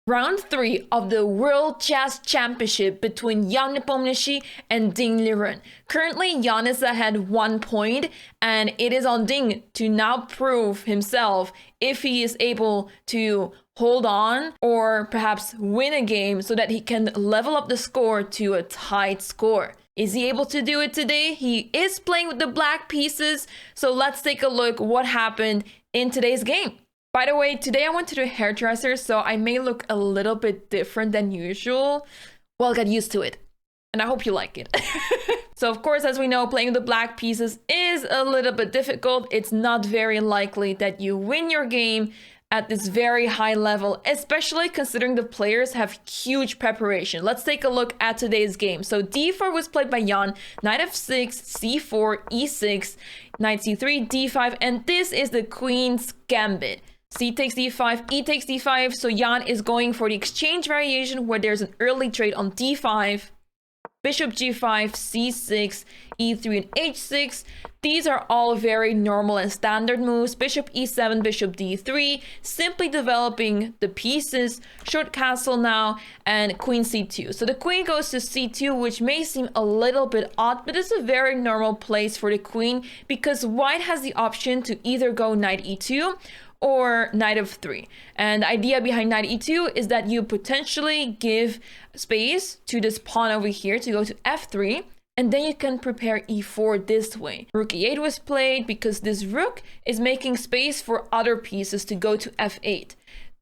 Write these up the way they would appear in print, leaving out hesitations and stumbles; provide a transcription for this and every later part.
Round 3 of the World Chess Championship between Jan Nepomniachtchi and Ding Liren. Currently, Jan is ahead 1 point, and it is on Ding to now prove himself if he is able to hold on or perhaps win a game so that he can level up the score to a tied score. Is he able to do it today? He is playing with the black pieces, so let's take a look what happened in today's game. By the way, today I went to the hairdresser, so I may look a little bit different than usual. Well, get used to it. And I hope you like it. So of course, as we know, playing with the black pieces is a little bit difficult. It's not very likely that you win your game at this very high level, especially considering the players have huge preparation. Let's take a look at today's game. So d4 was played by Jan, knight f6, c4, e6, knight c3, d5, and this is the queen's gambit. C takes d5, e takes d5, so Jan is going for the exchange variation where there's an early trade on d5, bishop g5, c6, e3, and h6. These are all very normal and standard moves. Bishop e7, bishop d3, simply developing the pieces. Short castle now, and queen c2. So the queen goes to c2, which may seem a little bit odd, but it's a very normal place for the queen because white has the option to either go knight e2 or knight of 3. And the idea behind knight e2 is that you potentially give space to this pawn over here to go to f3, and then you can prepare e4 this way. Rook e8 was played because this rook is making space for other pieces to go to f8.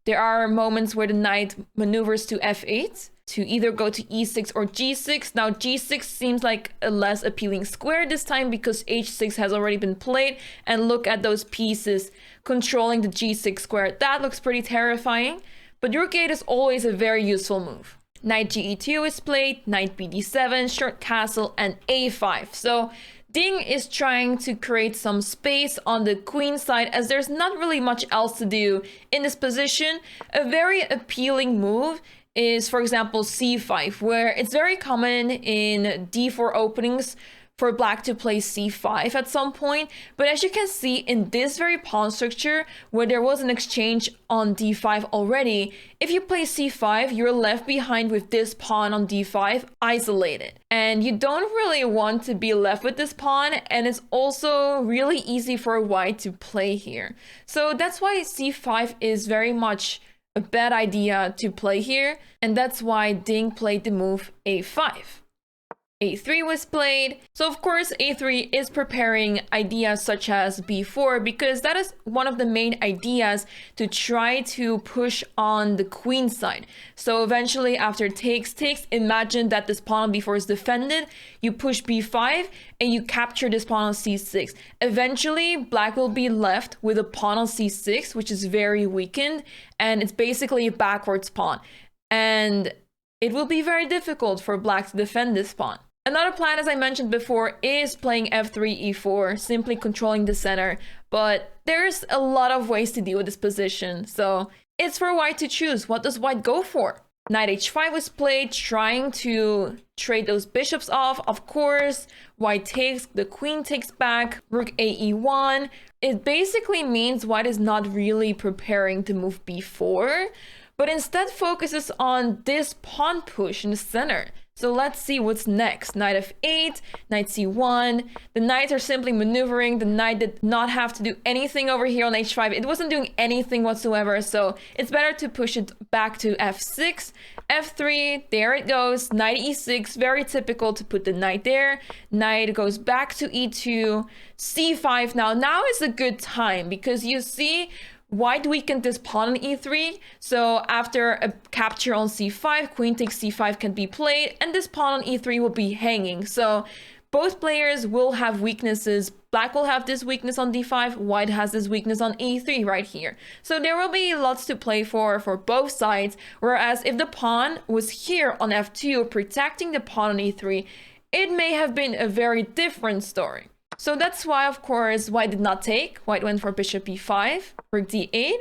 There are moments where the knight maneuvers to f8 to either go to e6 or g6. Now g6 seems like a less appealing square this time because h6 has already been played, and look at those pieces controlling the g6 square. That looks pretty terrifying, but rook 8 is always a very useful move. Knight ge2 is played, knight bd7, short castle, and a5. So Ding is trying to create some space on the queen side as there's not really much else to do in this position. A very appealing move is, for example, c5, where it's very common in d4 openings for black to play c5 at some point. But as you can see in this very pawn structure, where there was an exchange on d5 already, if you play c5, you're left behind with this pawn on d5 isolated. And you don't really want to be left with this pawn, and it's also really easy for white to play here. So that's why c5 is very much a bad idea to play here, and that's why Ding played the move a5. a3 was played. So of course a3 is preparing ideas such as b4 because that is one of the main ideas to try to push on the queen side. So eventually after takes, imagine that this pawn on b4 is defended, you push b5 and you capture this pawn on c6. Eventually black will be left with a pawn on c6, which is very weakened, and it's basically a backwards pawn. And it will be very difficult for black to defend this pawn. Another plan, as I mentioned before, is playing f3, e4, simply controlling the center. But there's a lot of ways to deal with this position, so it's for white to choose. What does white go for? Knight h5 was played, trying to trade those bishops off. Of course, white takes, the queen takes back, rook a e1. It basically means white is not really preparing to move b4, but instead focuses on this pawn push in the center. So let's see what's next. Knight f8, knight c1. The knights are simply maneuvering. The knight did not have to do anything over here on h5. It wasn't doing anything whatsoever, so it's better to push it back to f6. f3, there it goes. Knight e6, very typical to put the knight there. Knight goes back to e2. c5 now is a good time because you see white weakened this pawn on e3, so after a capture on c5, queen takes c5 can be played, and this pawn on e3 will be hanging. So both players will have weaknesses. Black will have this weakness on d5, white has this weakness on e3 right here. So there will be lots to play for both sides, whereas if the pawn was here on f2, protecting the pawn on e3, it may have been a very different story. So that's why, of course, white did not take. White went for bishop e5, rook d8.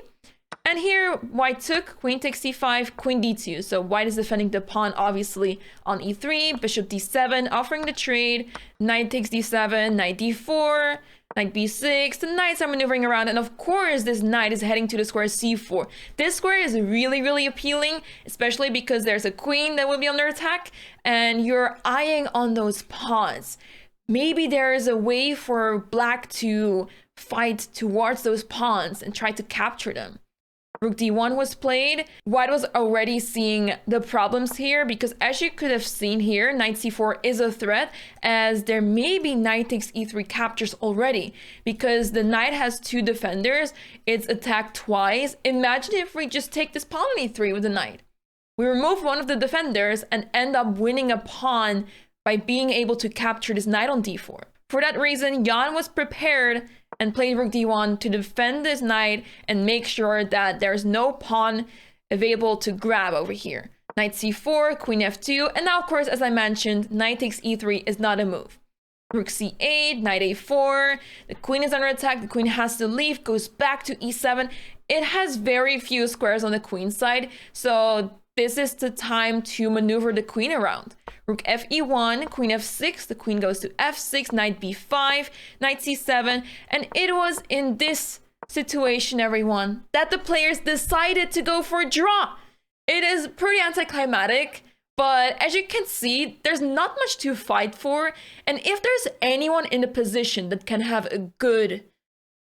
And here, white took, queen takes c5, queen d2. So white is defending the pawn, obviously, on e3, bishop d7, offering the trade, knight takes d7, knight d4, knight b6, the knights are maneuvering around, and of course this knight is heading to the square c4. This square is really appealing, especially because there's a queen that will be under attack, and you're eyeing on those pawns. Maybe there is a way for black to fight towards those pawns and try to capture them. Rook d1 was played. White was already seeing the problems here because, as you could have seen here, knight c4 is a threat, as there may be knight takes e3 captures already because the knight has two defenders. It's attacked twice. Imagine if we just take this pawn on e3 with the knight. We remove one of the defenders and end up winning a pawn by being able to capture this knight on d4. For that reason, Jan was prepared and played rook d1 to defend this knight and make sure that there's no pawn available to grab over here. Knight c4, queen f2, and now of course, as I mentioned, knight takes e3 is not a move. Rook c8, knight a4, the queen is under attack, the queen has to leave, goes back to e7. It has very few squares on the queen side, so this is the time to maneuver the queen around. Rook fe1, queen f6, the queen goes to f6, knight b5, knight c7, and it was in this situation, everyone, that the players decided to go for a draw. It is pretty anticlimactic, but as you can see, there's not much to fight for, and if there's anyone in the position that can have a good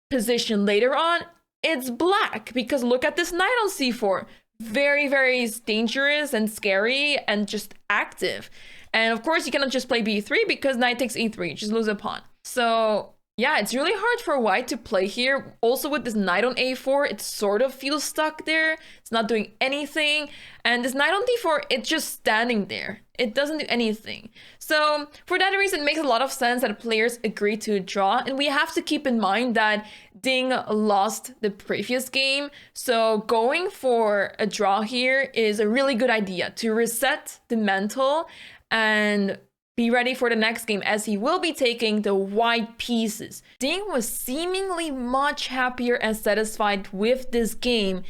position later on, it's black, because look at this knight on c4. Very dangerous and scary and just active. And of course you cannot just play b3 because knight takes e3, just lose a pawn. So yeah, it's really hard for white to play here. Also with this knight on a4, it sort of feels stuck there. It's not doing anything. And this knight on d4, it's just standing there. It doesn't do anything. So for that reason, it makes a lot of sense that players agree to draw. And we have to keep in mind that Ding lost the previous game. So going for a draw here is a really good idea to reset the mental and be ready for the next game, as he will be taking the white pieces. Ding was seemingly much happier and satisfied with this game.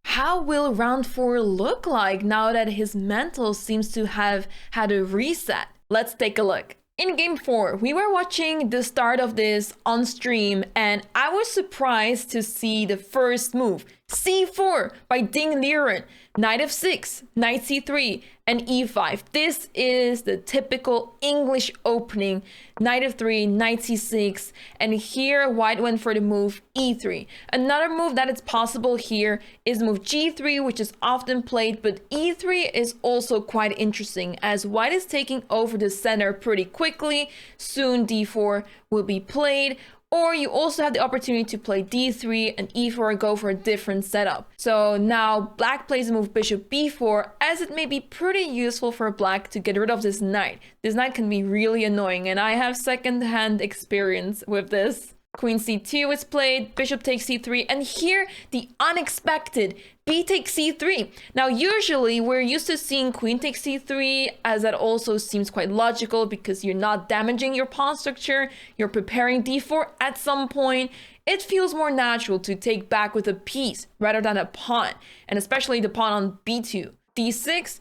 How will round 4 look like now that his mental seems to have had a reset? Let's take a look. In game 4, we were watching the start of this on stream, and I was surprised to see the first move, c4 by Ding Liren, knight f6, knight c3, and e5. This is the typical English opening, knight f3, knight c6, and here white went for the move e3. Another move that is possible here is move g3, which is often played, but e3 is also quite interesting as white is taking over the center pretty quickly. Soon d4 will be played. Or you also have the opportunity to play d3 and e4 go for a different setup. So now black plays the move bishop b4, as it may be pretty useful for black to get rid of this knight. This knight can be really annoying, and I have second-hand experience with this. Queen c2 is played, bishop takes c3, and here the unexpected b takes c3. Now usually we're used to seeing queen takes c3, as that also seems quite logical because you're not damaging your pawn structure, you're preparing d4 at some point. It feels more natural to take back with a piece rather than a pawn, and especially the pawn on b2, d6,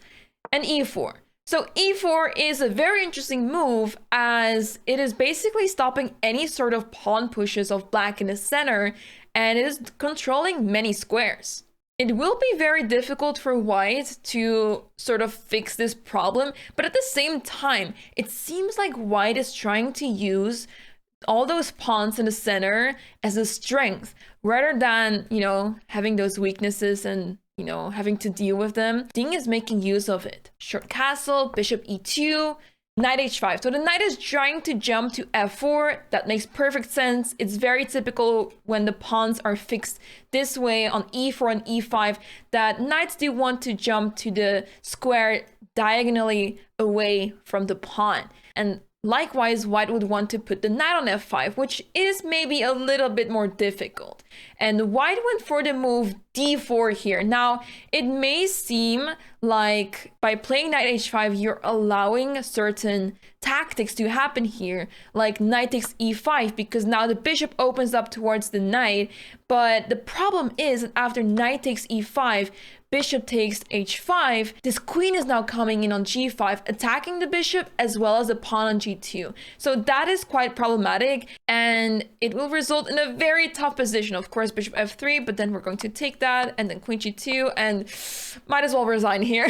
and e4. So e4 is a very interesting move, as it is basically stopping any sort of pawn pushes of black in the center, and it is controlling many squares. It will be very difficult for white to sort of fix this problem, but at the same time, it seems like white is trying to use all those pawns in the center as a strength, rather than, having those weaknesses and having to deal with them. Ding is making use of it. Short castle, bishop e2, knight h5. So the knight is trying to jump to f4. That makes perfect sense. It's very typical when the pawns are fixed this way on e4 and e5 that knights do want to jump to the square diagonally away from the pawn. And likewise, white would want to put the knight on f5, which is maybe a little bit more difficult. And white went for the move d4 here. Now, it may seem like by playing knight h5, you're allowing certain tactics to happen here, like knight takes e5, because now the bishop opens up towards the knight. But the problem is that after knight takes e5, bishop takes h5, this queen is now coming in on g5, attacking the bishop as well as the pawn on g2. So that is quite problematic, and it will result in a very tough position. Of course, bishop f3, but then we're going to take that, and then queen g2, and might as well resign here.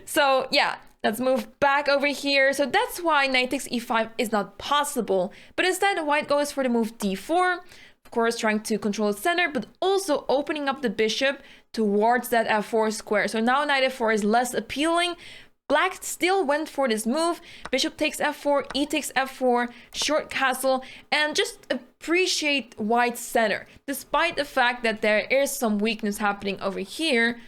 So yeah, let's move back over here. So that's why knight takes e5 is not possible, but instead white goes for the move d4, of course trying to control the center, but also opening up the bishop towards that f4 square. So now knight f4 is less appealing. Black still went for this move. Bishop takes f4, e takes f4, short castle, and just appreciate white's center. Despite the fact that there is some weakness happening over here,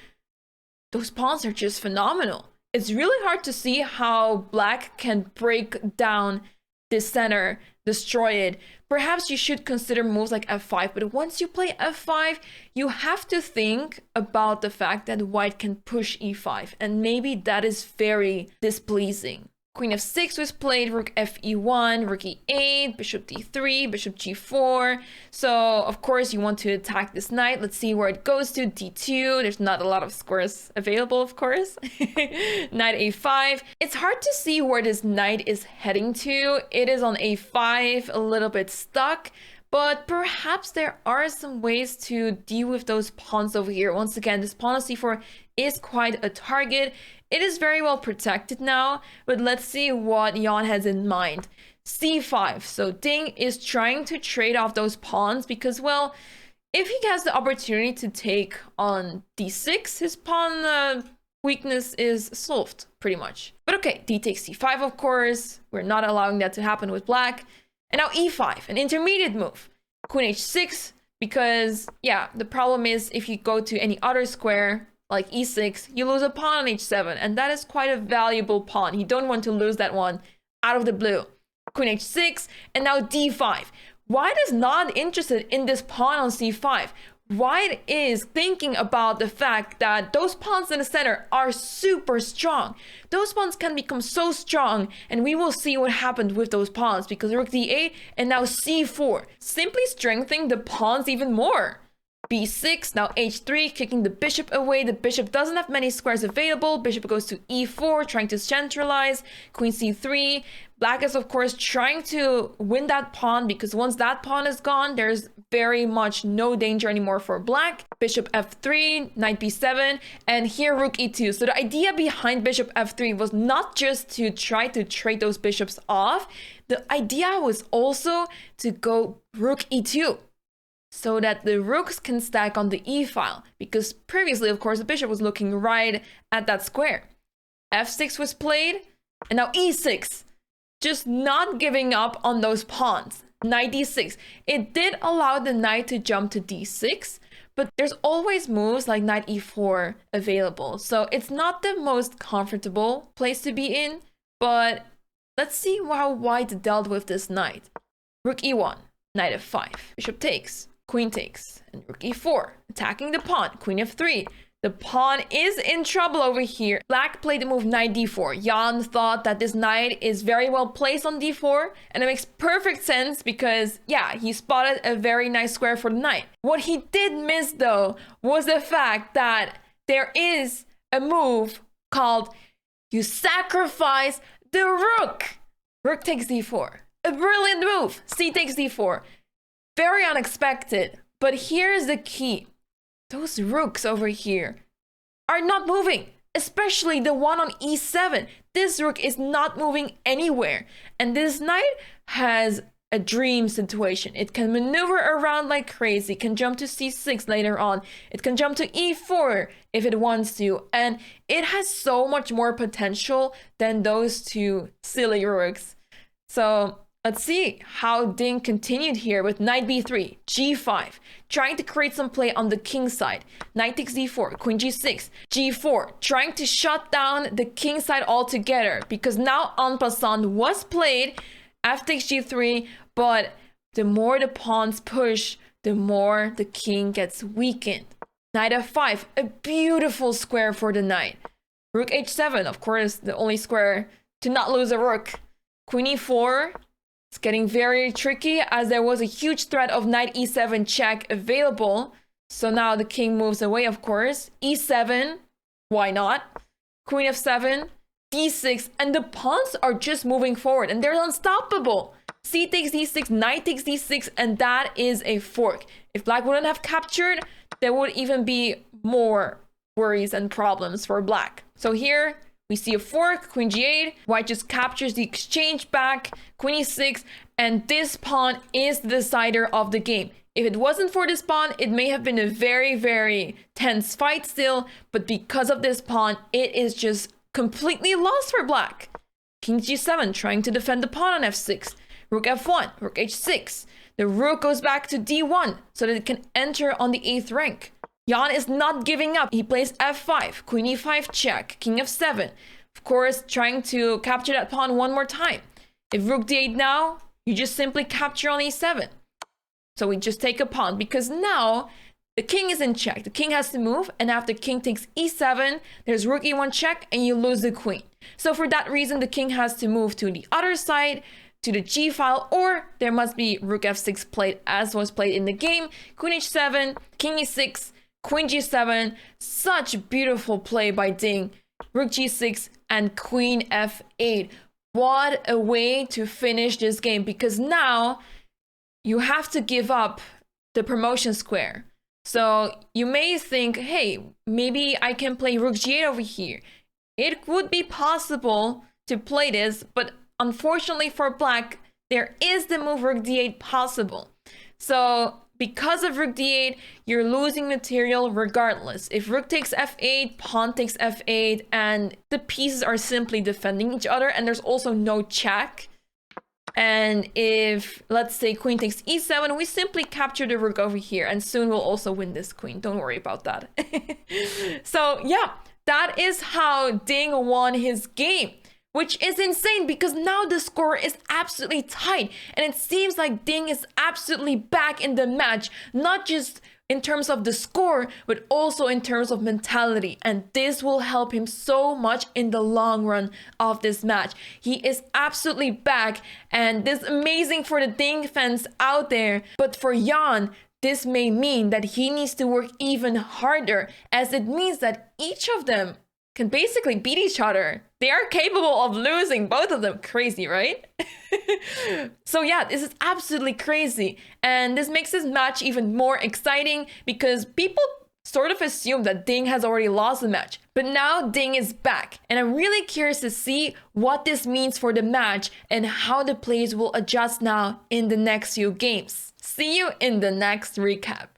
those pawns are just phenomenal. It's really hard to see how black can break down this center, destroy it. Perhaps you should consider moves like f5, but once you play f5, you have to think about the fact that white can push e5, and maybe that is very displeasing. Queen f6 was played, rook fe1, rook e8, bishop d3, bishop g4. So of course you want to attack this knight. Let's see where it goes to. d2, there's not a lot of squares available, of course. Knight a5. It's hard to see where this knight is heading to. It is on a5, a little bit stuck, but perhaps there are some ways to deal with those pawns over here. Once again, this pawn on c4 is quite a target. It is very well protected now, but let's see what Jan has in mind. c5. So Ding is trying to trade off those pawns because, well, if he has the opportunity to take on d6, his pawn weakness is solved, pretty much. But okay, d takes c5, of course. We're not allowing that to happen with black. And now e5, an intermediate move. Queen h6, because, yeah, the problem is if you go to any other square, like e6, you lose a pawn on h7, and that is quite a valuable pawn. You don't want to lose that one out of the blue. Queen h6, and now d5. White is not interested in this pawn on c5. White is thinking about the fact that those pawns in the center are super strong. Those pawns can become so strong, and we will see what happened with those pawns, because rook d8 and now c4, simply strengthening the pawns even more. b6, now h3, kicking the bishop away. The bishop doesn't have many squares available. Bishop goes to e4, trying to centralize. Queen c3. Black is, of course, trying to win that pawn, because once that pawn is gone, there's very much no danger anymore for black. Bishop f3, knight b7, and here rook e2. So the idea behind bishop f3 was not just to try to trade those bishops off. The idea was also to go rook e2, so that the rooks can stack on the e-file, because previously, of course, the bishop was looking right at that square. f6 was played, and now e6, just not giving up on those pawns. Knight d6. It did allow the knight to jump to d6, but there's always moves like knight e4 available, so it's not the most comfortable place to be in, but let's see how white dealt with this knight. Rook e1, knight f5, bishop takes, queen takes, and rook e4, attacking the pawn. Queen f3. The pawn is in trouble over here. Black played the move knight d4. Jan thought that this knight is very well placed on d4, and it makes perfect sense because, yeah, he spotted a very nice square for the knight. What he did miss, though, was the fact that there is a move called you sacrifice the rook. Rook takes d4. A brilliant move. C takes d4. Very unexpected, but here's the key. Those rooks over here are not moving, especially the one on e7. This rook is not moving anywhere, and this knight has a dream situation. It can maneuver around like crazy, can jump to c6 later on, it can jump to e4 if it wants to, and it has so much more potential than those two silly rooks. So let's see how Ding continued here with knight b3, g5, trying to create some play on the king side. Knight takes d4, queen g6, g4, trying to shut down the king side altogether, because now en passant was played, f takes g3, but the more the pawns push, the more the king gets weakened. Knight f5, a beautiful square for the knight. Rook h7, of course, the only square to not lose a rook. Queen e4, it's getting very tricky as there was a huge threat of knight e7 check available. So now the king moves away, of course. e7, why not? Queen f7, d6, and the pawns are just moving forward and they're unstoppable. C takes d6, knight takes d6, and that is a fork. If black wouldn't have captured, there would even be more worries and problems for black. So here we see a fork, queen g8, white just captures the exchange back, queen e6, and this pawn is the decider of the game. If it wasn't for this pawn, it may have been a very, very tense fight still, but because of this pawn, it is just completely lost for black. King g7, trying to defend the pawn on f6. Rook f1, rook h6. The rook goes back to d1 so that it can enter on the 8th rank. Jan is not giving up. He plays f5, queen e5 check, king f7. Of course, trying to capture that pawn one more time. If rook d8 now, you just simply capture on e7. So we just take a pawn because now the king is in check. The king has to move, and after king takes e7, there's rook e1 check, and you lose the queen. So for that reason, the king has to move to the other side, to the g file, or there must be rook f6 played as was played in the game. Queen h7, king e6, queen g7. Such beautiful play by Ding. Rook g6 and queen f8. What a way to finish this game, because now you have to give up the promotion square. So you may think, hey, maybe I can play rook g8 over here. It would be possible to play this, but unfortunately for black, there is the move rook d8 possible. So because of rook d8, you're losing material regardless. If rook takes f8, pawn takes f8, and the pieces are simply defending each other, and there's also no check. And if, let's say, queen takes e7, we simply capture the rook over here, and soon we'll also win this queen. Don't worry about that. So yeah, that is how Ding won his game, which is insane because now the score is absolutely tight. And it seems like Ding is absolutely back in the match, not just in terms of the score, but also in terms of mentality. And this will help him so much in the long run of this match. He is absolutely back, and this is amazing for the Ding fans out there. But for Jan, this may mean that he needs to work even harder, as it means that each of them can basically beat each other. They are capable of losing, both of them. Crazy, right? So yeah, this is absolutely crazy. And this makes this match even more exciting because people sort of assume that Ding has already lost the match. But now Ding is back. And I'm really curious to see what this means for the match and how the players will adjust now in the next few games. See you in the next recap.